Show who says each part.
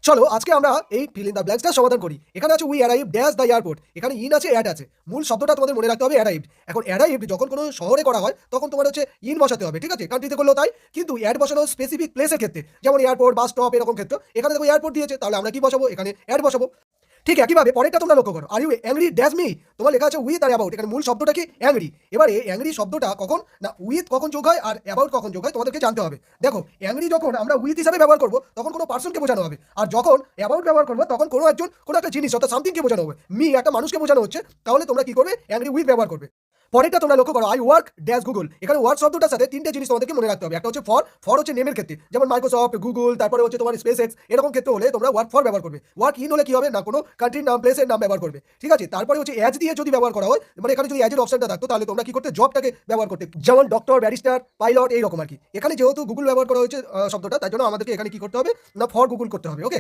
Speaker 1: চলো আজকে আমরা এই ফিল ইন দ্য ব্ল্যাঙ্কসটা সমাধান করি। এখানে আছে we arrive dash the airport, এখানে ইন আছে অ্যাট আছে। মূল শব্দটা তোমাদের মনে রাখতে হবে অ্যারাইভড। এখন অ্যারাইভড যখন কোনো শহরে করা হয় তখন তোমার হচ্ছে ইন বসাতে হবে, ঠিক আছে? কান্ট্রিতে করলেও তাই, কিন্তু অ্যাড বসানো স্পেসিফিক প্লেসের ক্ষেত্রে, যেমন এয়ারপোর্ট, বাস স্টপ এরকম ক্ষেত্রে। এখানে দেখো এয়ারপোর্ট দিয়েছে, তাহলে আমরা কি বসাবো? এখানে অ্যাড বসাবো। ঠিক একইভাবে পরেরটা তোমরা লক্ষ্য করো, are you angry dash me, তোমার লেখা আছে উইথ আর অ্যাবাউট, এখানে মূল শব্দটা কি? অ্যাংরি। এবারে অ্যাংরি শব্দটা কখন না উইথ কখন যোগ হয় আর অ্যাবাউট কখন যোগ হয় তোমাদেরকে জানতে হবে। দেখো অ্যাংরি যখন আমরা উইথ হিসাবে ব্যবহার করবো তখন কোনো পার্সনকে বোঝানো হবে, আর যখন অ্যাবাউট ব্যবহার করবো তখন কোনো একজন কোনো একটা জিনিস অর্থাৎ সামথিংকে বোঝানো হবে। মি একটা মানুষকে বোঝানো হচ্ছে, তাহলে তোমরা কি করবে? অ্যাংরি উইথ ব্যবহার করবে। পরেরটা তোমরা লক্ষ্য করো, আই ওয়ার্ক ড্যাশ গুগল, এখানে ওয়ার্ক শব্দটার সাথে তিনটে জিনিস তোমাদেরকে মনে রাখতে হবে। একটা হচ্ছে ফর, ফর হচ্ছে নেমের ক্ষেত্রে, যেমন মাইক্রোসফট, গুগল, তারপরে হচ্ছে তোমার স্পেস এক্স, এরকম ক্ষেত্রে হলে তোমরা ওয়ার্ক ফর ব্যবহার করবে। ওয়ার্ক ইন হলে কি হবে না কোনো কান্ট্রির নাম, প্লেসের নাম ব্যবহার করবে, ঠিক আছে? তারপরে হচ্ছে অ্যাজ দিয়ে যদি ব্যবহার করা হয়, মানে এখানে যদি অ্যাজের অপশনটা থাকতো তাহলে তোমরা কি করতে? জবটাকে ব্যবহার করতে, যেমন ডক্টর, ব্যারিস্টার, পাইলট এইরকম আর কি। এখানে যেহেতু গুগল ব্যবহার করা হয়েছে শব্দটা, তাই জন্য আমাদেরকে এখানে কি করতে হবে না ফর গুগল করতে হবে। ওকে।